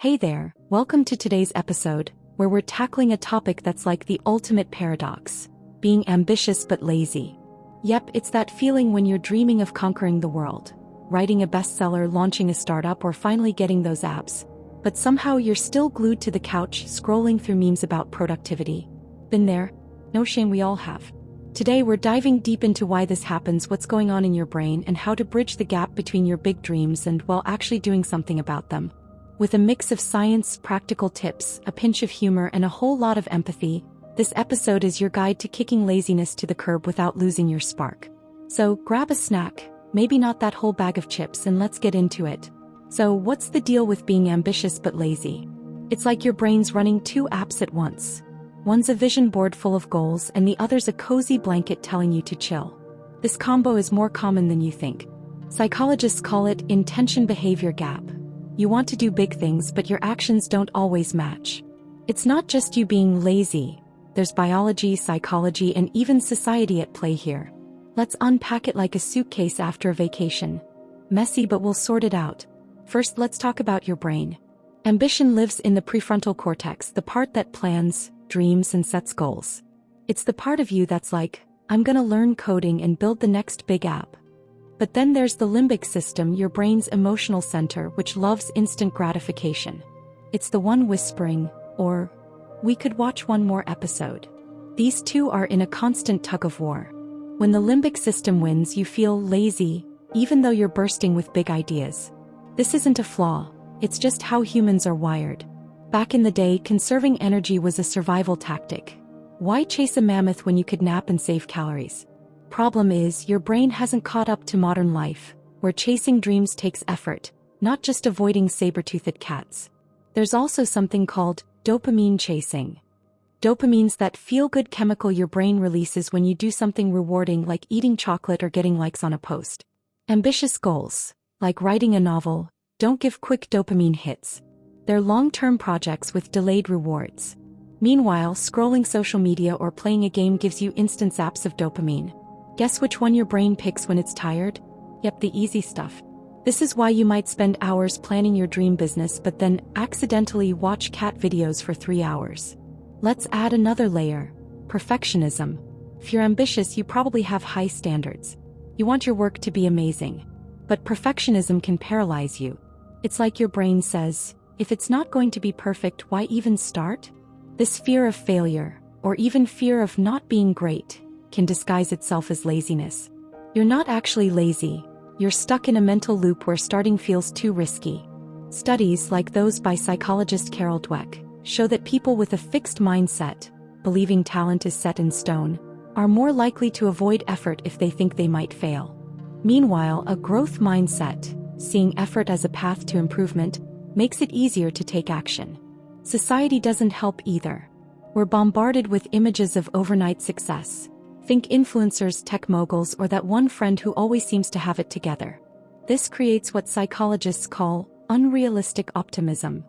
Hey there, welcome to today's episode, where we're tackling a topic that's like the ultimate paradox: being ambitious but lazy. Yep, it's that feeling when you're dreaming of conquering the world, writing a bestseller, launching a startup, or finally getting those abs. But somehow you're still glued to the couch, scrolling through memes about productivity. Been there? No shame, we all have. Today we're diving deep into why this happens, what's going on in your brain, and how to bridge the gap between your big dreams and, well, actually doing something about them. With a mix of science, practical tips, a pinch of humor, and a whole lot of empathy, this episode is your guide to kicking laziness to the curb without losing your spark. So grab a snack, maybe not that whole bag of chips, and let's get into it. So what's the deal with being ambitious but lazy? It's like your brain's running two apps at once. One's a vision board full of goals and the other's a cozy blanket telling you to chill. This combo is more common than you think. Psychologists call it intention-behavior gap. You want to do big things, but your actions don't always match. It's not just you being lazy. There's biology, psychology, and even society at play here. Let's unpack it like a suitcase after a vacation. Messy, but we'll sort it out. First, let's talk about your brain. Ambition lives in the prefrontal cortex, the part that plans, dreams, and sets goals. It's the part of you that's like, I'm gonna learn coding and build the next big app. But then there's the limbic system, your brain's emotional center, which loves instant gratification. It's the one whispering, or, we could watch one more episode. These two are in a constant tug of war. When the limbic system wins, you feel lazy, even though you're bursting with big ideas. This isn't a flaw, it's just how humans are wired. Back in the day, conserving energy was a survival tactic. Why chase a mammoth when you could nap and save calories? Problem is, your brain hasn't caught up to modern life, where chasing dreams takes effort, not just avoiding saber-toothed cats. There's also something called dopamine chasing. Dopamine's that feel-good chemical your brain releases when you do something rewarding, like eating chocolate or getting likes on a post. Ambitious goals, like writing a novel, don't give quick dopamine hits. They're long-term projects with delayed rewards. Meanwhile, scrolling social media or playing a game gives you instant zaps of dopamine. Guess which one your brain picks when it's tired? Yep, the easy stuff. This is why you might spend hours planning your dream business but then accidentally watch cat videos for 3 hours. Let's add another layer: perfectionism. If you're ambitious, you probably have high standards. You want your work to be amazing. But perfectionism can paralyze you. It's like your brain says, if it's not going to be perfect, why even start? This fear of failure, or even fear of not being great, can disguise itself as laziness. You're not actually lazy, you're stuck in a mental loop where starting feels too risky. Studies, like those by psychologist Carol Dweck, show that people with a fixed mindset, believing talent is set in stone, are more likely to avoid effort if they think they might fail. Meanwhile, a growth mindset, seeing effort as a path to improvement, makes it easier to take action. Society doesn't help either. We're bombarded with images of overnight success. Think influencers, tech moguls, or that one friend who always seems to have it together. This creates what psychologists call unrealistic optimism.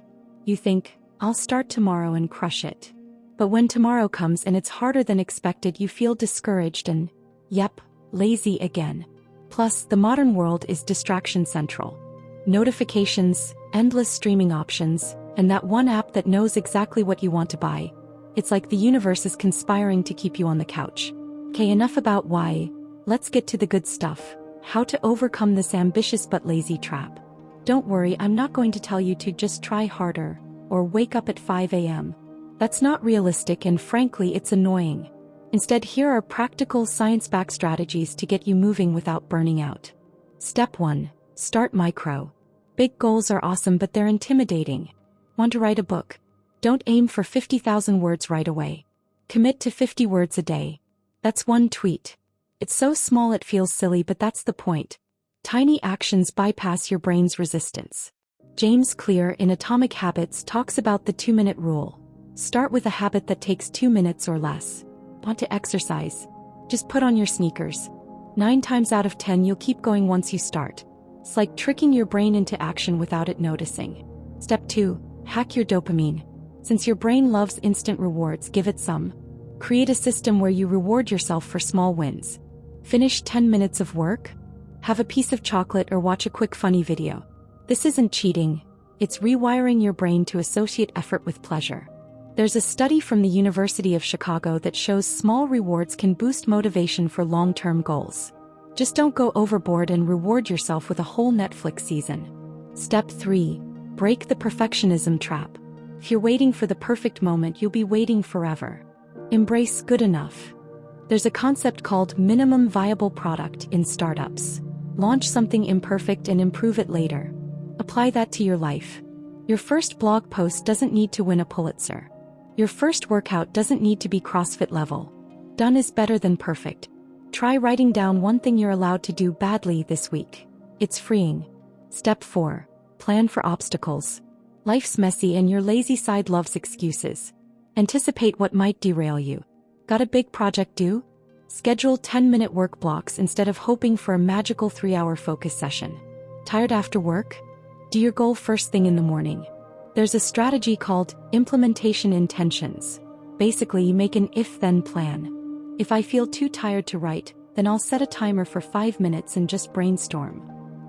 You think, I'll start tomorrow and crush it. But when tomorrow comes and it's harder than expected, you feel discouraged and, yep, lazy again. Plus, the modern world is distraction central. Notifications, endless streaming options, and that one app that knows exactly what you want to buy. It's like the universe is conspiring to keep you on the couch. Okay, enough about why. Let's get to the good stuff: how to overcome this ambitious but lazy trap. Don't worry, I'm not going to tell you to just try harder, or wake up at 5 a.m. That's not realistic, and frankly, it's annoying. Instead, here are practical, science-backed strategies to get you moving without burning out. Step 1. Start micro. Big goals are awesome, but they're intimidating. Want to write a book? Don't aim for 50,000 words right away. Commit to 50 words a day. That's one tweet. It's so small it feels silly, but that's the point. Tiny actions bypass your brain's resistance. James Clear in Atomic Habits talks about the 2-minute rule. Start with a habit that takes 2 minutes or less. Want to exercise? Just put on your sneakers. 9 times out of 10 you'll keep going once you start. It's like tricking your brain into action without it noticing. Step 2. Hack your dopamine. Since your brain loves instant rewards, give it some. Create a system where you reward yourself for small wins. Finish 10 minutes of work? Have a piece of chocolate or watch a quick funny video. This isn't cheating. It's rewiring your brain to associate effort with pleasure. There's a study from the University of Chicago that shows small rewards can boost motivation for long-term goals. Just don't go overboard and reward yourself with a whole Netflix season. Step 3. Break the perfectionism trap. If you're waiting for the perfect moment, you'll be waiting forever. Embrace good enough. There's a concept called minimum viable product in startups. Launch something imperfect and improve it later. Apply that to your life. Your first blog post doesn't need to win a Pulitzer. Your first workout doesn't need to be CrossFit level. Done is better than perfect. Try writing down one thing you're allowed to do badly this week. It's freeing. Step 4. Plan for obstacles. Life's messy and your lazy side loves excuses. Anticipate what might derail you. Got a big project due? Schedule 10-minute work blocks instead of hoping for a magical 3-hour focus session. Tired after work? Do your goal first thing in the morning. There's a strategy called implementation intentions. Basically, you make an if-then plan. If I feel too tired to write, then I'll set a timer for 5 minutes and just brainstorm.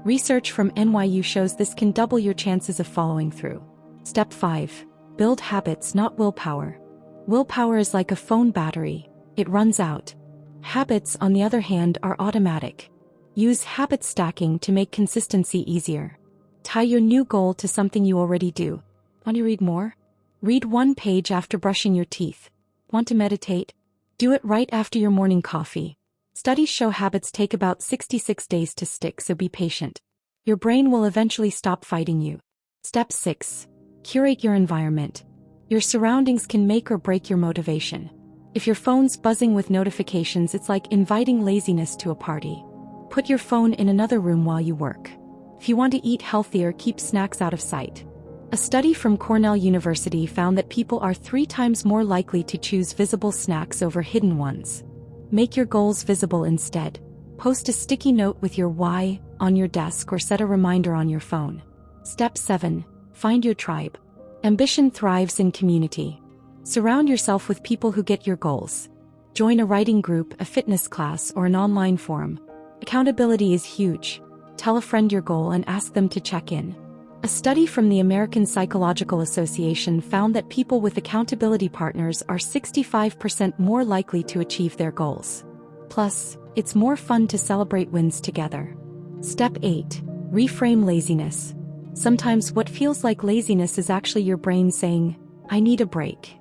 Research from NYU shows this can double your chances of following through. Step 5. Build habits, not willpower. Willpower is like a phone battery. It runs out. Habits, on the other hand, are automatic. Use habit stacking to make consistency easier. Tie your new goal to something you already do. Want to read more? Read 1 page after brushing your teeth. Want to meditate? Do it right after your morning coffee. Studies show habits take about 66 days to stick, so be patient. Your brain will eventually stop fighting you. Step 6. Curate your environment. Your surroundings can make or break your motivation. If your phone's buzzing with notifications, it's like inviting laziness to a party. Put your phone in another room while you work. If you want to eat healthier, keep snacks out of sight. A study from Cornell University found that people are 3 times more likely to choose visible snacks over hidden ones. Make your goals visible instead. Post a sticky note with your why on your desk or set a reminder on your phone. Step 7. Find your tribe. Ambition thrives in community. Surround yourself with people who get your goals. Join a writing group, a fitness class, or an online forum. Accountability is huge. Tell a friend your goal and ask them to check in. A study from the American Psychological Association found that people with accountability partners are 65% more likely to achieve their goals. Plus, it's more fun to celebrate wins together. Step 8. Reframe laziness. Sometimes what feels like laziness is actually your brain saying, I need a break.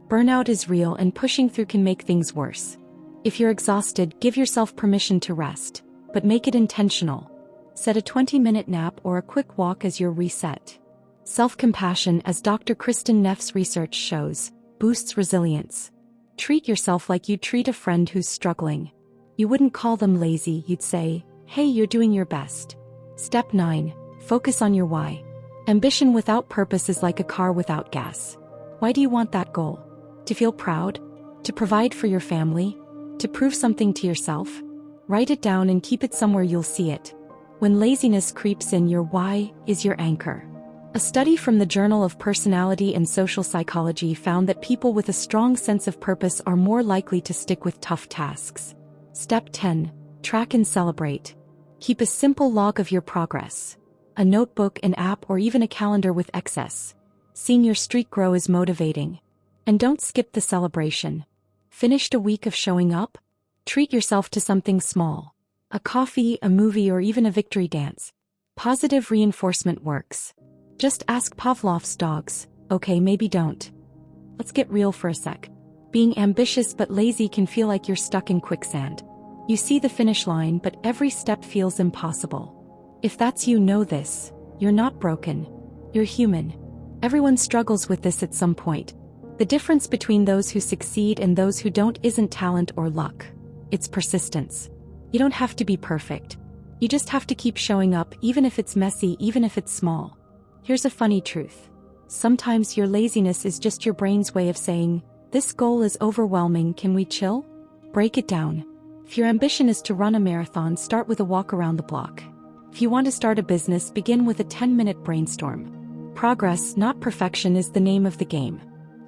Burnout is real and pushing through can make things worse. If you're exhausted, give yourself permission to rest, but make it intentional. Set a 20-minute nap or a quick walk as your reset. Self-compassion, as Dr. Kristen Neff's research shows, boosts resilience. Treat yourself like you'd treat a friend who's struggling. You wouldn't call them lazy, you'd say, hey, you're doing your best. Step 9. Focus on your why. Ambition without purpose is like a car without gas. Why do you want that goal? To feel proud? To provide for your family? To prove something to yourself? Write it down and keep it somewhere you'll see it. When laziness creeps in, your why is your anchor. A study from the Journal of Personality and Social Psychology found that people with a strong sense of purpose are more likely to stick with tough tasks. Step 10. Track and celebrate. Keep a simple log of your progress. A notebook, an app, or even a calendar with excess. Seeing your streak grow is motivating. And don't skip the celebration. Finished a week of showing up? Treat yourself to something small. A coffee, a movie, or even a victory dance. Positive reinforcement works. Just ask Pavlov's dogs, okay, maybe don't. Let's get real for a sec. Being ambitious but lazy can feel like you're stuck in quicksand. You see the finish line, but every step feels impossible. If that's you, know this. You're not broken. You're human. Everyone struggles with this at some point. The difference between those who succeed and those who don't isn't talent or luck. It's persistence. You don't have to be perfect. You just have to keep showing up, even if it's messy, even if it's small. Here's a funny truth. Sometimes your laziness is just your brain's way of saying, this goal is overwhelming, can we chill? Break it down. If your ambition is to run a marathon, start with a walk around the block. If you want to start a business, begin with a 10-minute brainstorm. Progress, not perfection, is the name of the game.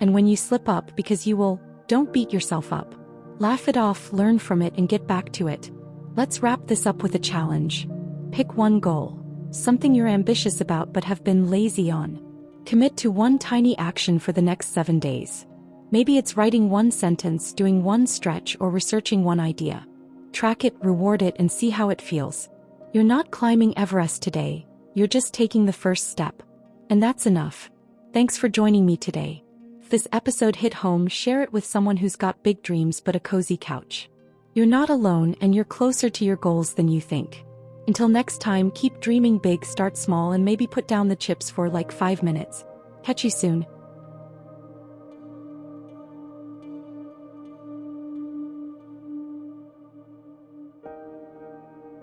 And when you slip up, because you will, don't beat yourself up. Laugh it off, learn from it, and get back to it. Let's wrap this up with a challenge. Pick one goal. something you're ambitious about but have been lazy on. Commit to one tiny action for the next 7 days. Maybe it's writing one sentence, doing one stretch, or researching one idea. Track it, reward it, and see how it feels. You're not climbing Everest today, you're just taking the first step. And that's enough. Thanks for joining me today. If this episode hit home, share it with someone who's got big dreams but a cozy couch. You're not alone, and you're closer to your goals than you think. Until next time, keep dreaming big, start small, and maybe put down the chips for like 5 minutes. Catch you soon.